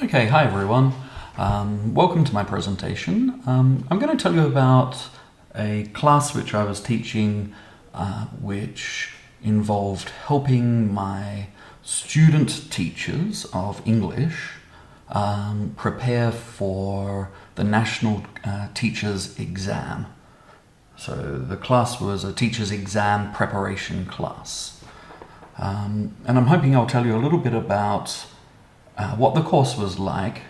Okay, hi everyone. Welcome to my presentation. I'm going to tell you about a class which I was teaching which involved helping my student teachers of English prepare for the National Teachers Exam. So the class was a teacher's exam preparation class. And I'm hoping I'll tell you a little bit about what the course was like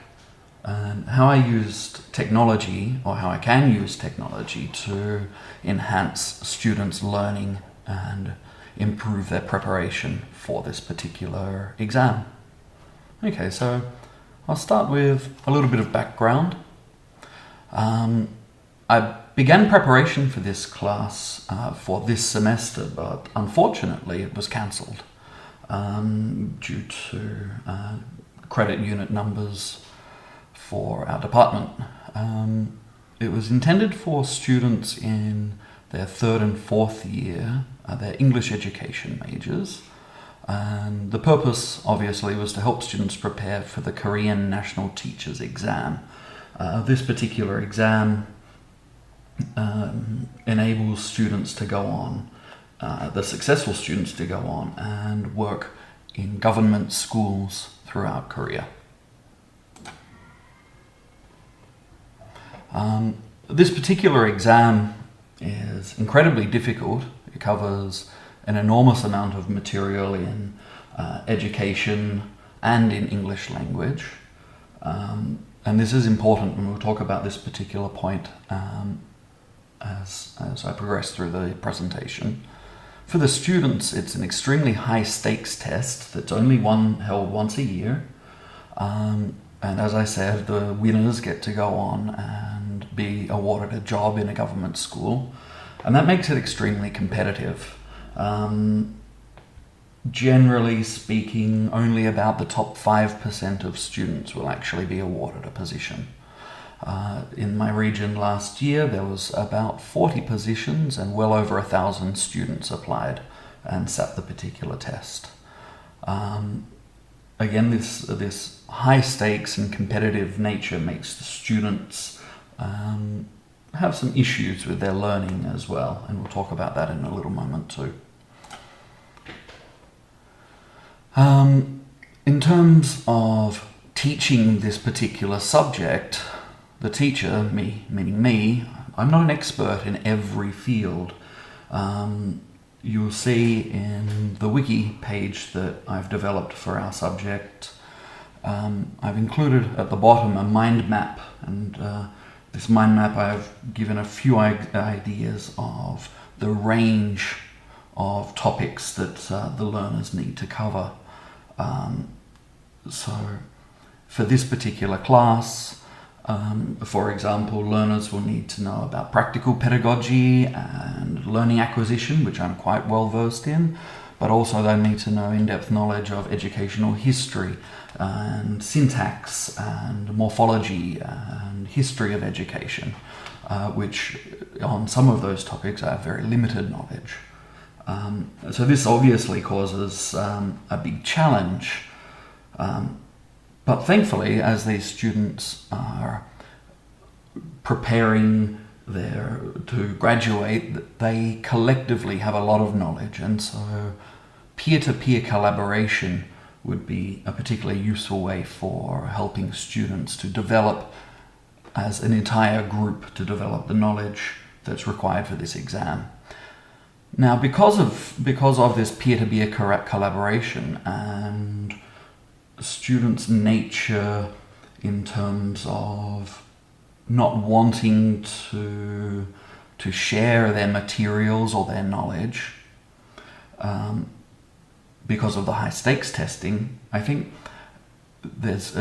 and how I used technology, or how I can use technology to enhance students' learning and improve their preparation for this particular exam. Okay, so I'll start with a little bit of background. I began preparation for this class for this semester, but unfortunately it was cancelled due to credit unit numbers for our department. It was intended for students in their third and fourth year, their English education majors, and the purpose obviously was to help students prepare for the Korean National Teachers Exam. This particular exam enables students to go on, the successful students to go on and work in government schools throughout Korea. This particular exam is incredibly difficult. It covers an enormous amount of material in education and in English language. And this is important, and we'll talk about this particular point as I progress through the presentation. For the students, it's an extremely high stakes test that's only held once a year. And as I said, the winners get to go on and be awarded a job in a government school. And that makes it extremely competitive. Generally speaking, only about the top 5% of students will actually be awarded a position. In my region last year, there was about 40 positions and well over 1,000 students applied and sat the particular test. Again, this high stakes and competitive nature makes the students have some issues with their learning as well, and we'll talk about that in a little moment too. In terms of teaching this particular subject, the teacher, meaning me, I'm not an expert in every field. You'll see in the wiki page that I've developed for our subject, I've included at the bottom a mind map, and this mind map I've given a few ideas of the range of topics that the learners need to cover. So for this particular class, for example, learners will need to know about practical pedagogy and learning acquisition, which I'm quite well versed in, but also they need to know in-depth knowledge of educational history and syntax and morphology and history of education, which on some of those topics I have very limited knowledge. So this obviously causes a big challenge. But thankfully, as these students are preparing to graduate, they collectively have a lot of knowledge, and so peer-to-peer collaboration would be a particularly useful way for helping students to develop, as an entire group, to develop the knowledge that's required for this exam. Now, because of this peer-to-peer collaboration and students' nature in terms of not wanting to share their materials or their knowledge, because of the high stakes testing, I think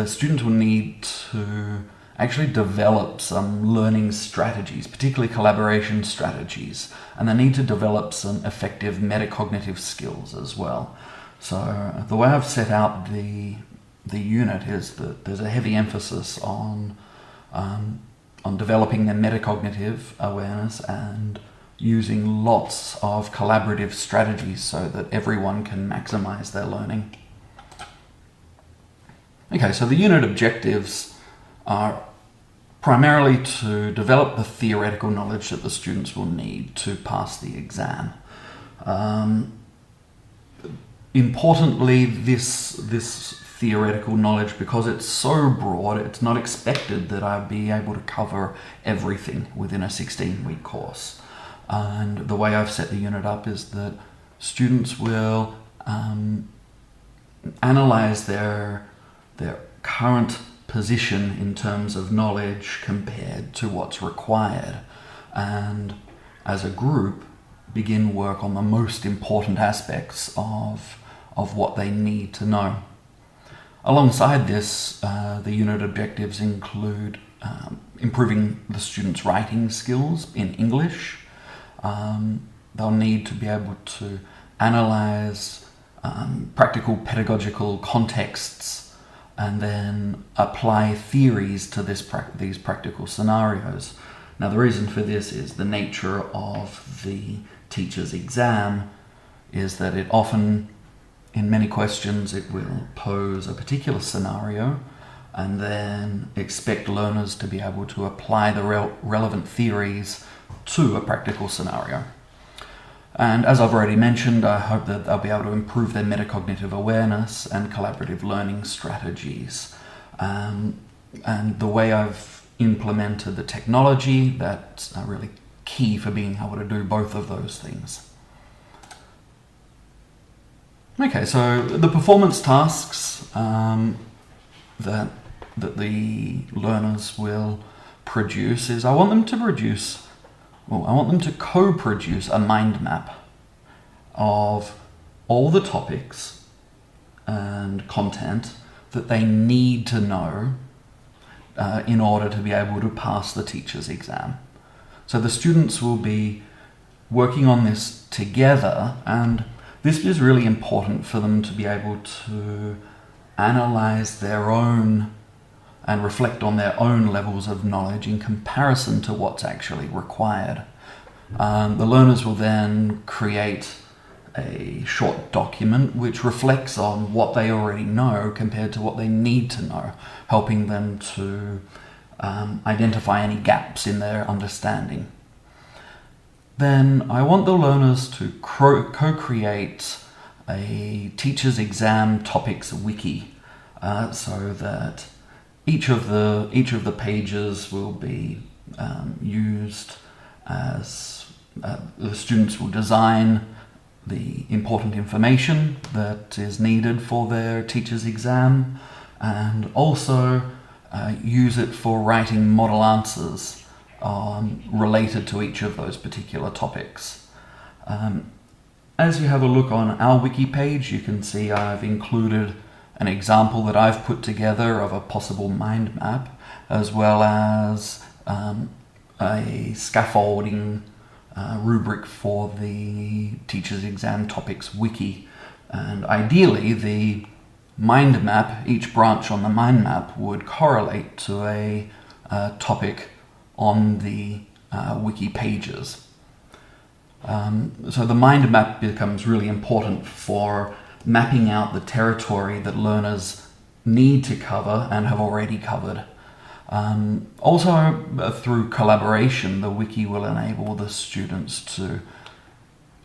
students will need to actually develop some learning strategies, particularly collaboration strategies, and they need to develop some effective metacognitive skills as well. So the way I've set out the unit is that there's a heavy emphasis on developing their metacognitive awareness and using lots of collaborative strategies so that everyone can maximize their learning. Okay, so the unit objectives are primarily to develop the theoretical knowledge that the students will need to pass the exam. Importantly, this theoretical knowledge, because it's so broad, it's not expected that I'd be able to cover everything within a 16-week course. And the way I've set the unit up is that students will analyze their current position in terms of knowledge compared to what's required, and as a group begin work on the most important aspects of what they need to know. Alongside this, the unit objectives include improving the students' writing skills in English. They'll need to be able to analyze practical pedagogical contexts and then apply theories to these practical scenarios. Now, the reason for this is the nature of the teacher's exam is that it often, in many questions, it will pose a particular scenario and then expect learners to be able to apply the relevant theories to a practical scenario. And as I've already mentioned, I hope that they'll be able to improve their metacognitive awareness and collaborative learning strategies. And the way I've implemented the technology, that's really key for being able to do both of those things. Okay, so the performance tasks that the learners will produce is I want them to co-produce a mind map of all the topics and content that they need to know in order to be able to pass the teacher's exam. So the students will be working on this together, and this is really important for them to be able to analyze their own and reflect on their own levels of knowledge in comparison to what's actually required. The learners will then create a short document which reflects on what they already know compared to what they need to know, helping them to identify any gaps in their understanding. Then I want the learners to co-create a teacher's exam topics wiki, so that each of the pages will be used as the students will design the important information that is needed for their teacher's exam, and also use it for writing model answers related to each of those particular topics. As you have a look on our wiki page, you can see I've included an example that I've put together of a possible mind map, as well as a scaffolding rubric for the teacher's exam topics wiki. And ideally, the mind map, each branch on the mind map would correlate to a topic on the wiki pages. So the mind map becomes really important for mapping out the territory that learners need to cover and have already covered. Also, through collaboration, the wiki will enable the students to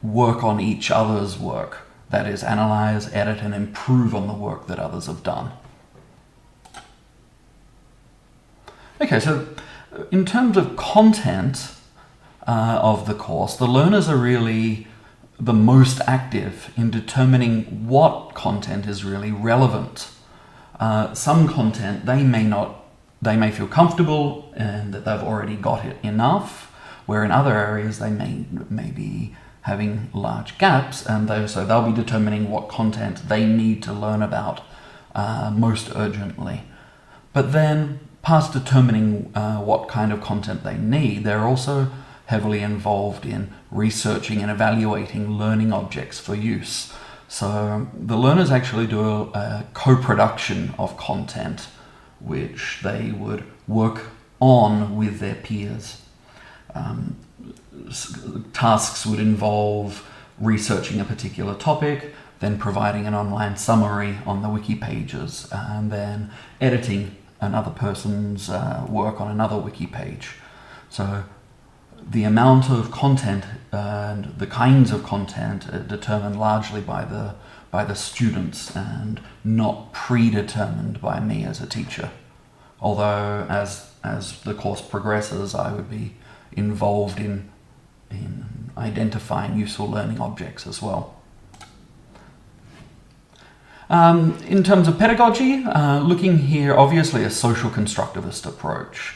work on each other's work. That is, analyze, edit, and improve on the work that others have done. Okay, so in terms of content of the course, the learners are really the most active in determining what content is really relevant. Some content they may feel comfortable and that they've already got it enough, where in other areas they may be having large gaps, and so they'll be determining what content they need to learn about most urgently. But then, past determining what kind of content they need, they're also heavily involved in researching and evaluating learning objects for use. So the learners actually do a co-production of content which they would work on with their peers. Tasks would involve researching a particular topic, then providing an online summary on the wiki pages, and then editing another person's work on another wiki page. So the amount of content and the kinds of content are determined largely by the students and not predetermined by me as a teacher. Although as the course progresses, I would be involved in identifying useful learning objects as well. In terms of pedagogy, looking here, obviously a social constructivist approach.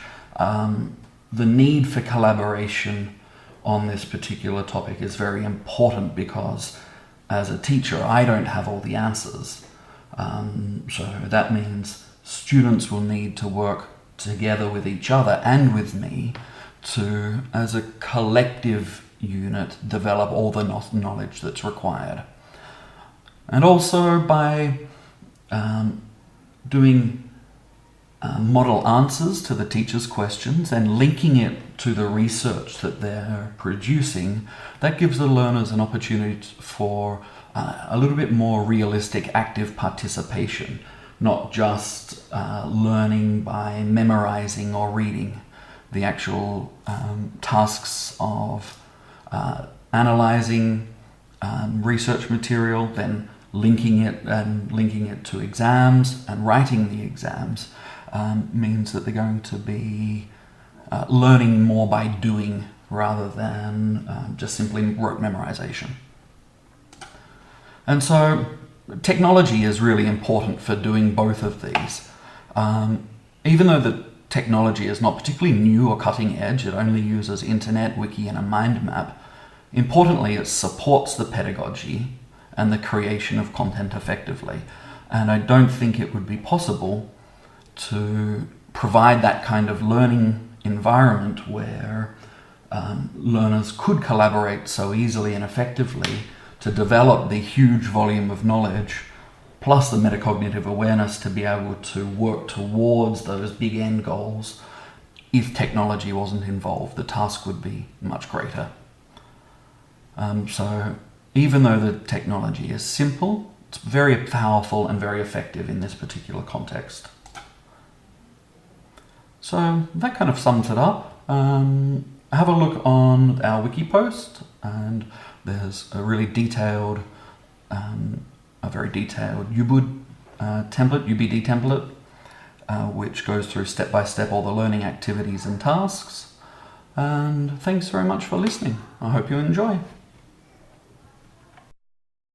The need for collaboration on this particular topic is very important because as a teacher, I don't have all the answers. So that means students will need to work together with each other and with me to, as a collective unit, develop all the knowledge that's required. And also by doing model answers to the teacher's questions and linking it to the research that they're producing, that gives the learners an opportunity for a little bit more realistic active participation, not just learning by memorizing or reading. The actual tasks of analyzing research material, then linking it to exams and writing the exams means that they're going to be learning more by doing rather than just simply rote memorization. And so technology is really important for doing both of these. Even though the technology is not particularly new or cutting edge, it only uses internet, wiki, and a mind map. Importantly, it supports the pedagogy and the creation of content effectively. And I don't think it would be possible to provide that kind of learning environment where learners could collaborate so easily and effectively to develop the huge volume of knowledge, plus the metacognitive awareness to be able to work towards those big end goals. If technology wasn't involved, the task would be much greater. So even though the technology is simple, it's very powerful and very effective in this particular context. So that kind of sums it up. Have a look on our wiki post, and there's a really detailed, a very detailed UBUD template, UBD template, which goes through step by step all the learning activities and tasks. And thanks very much for listening. I hope you enjoy.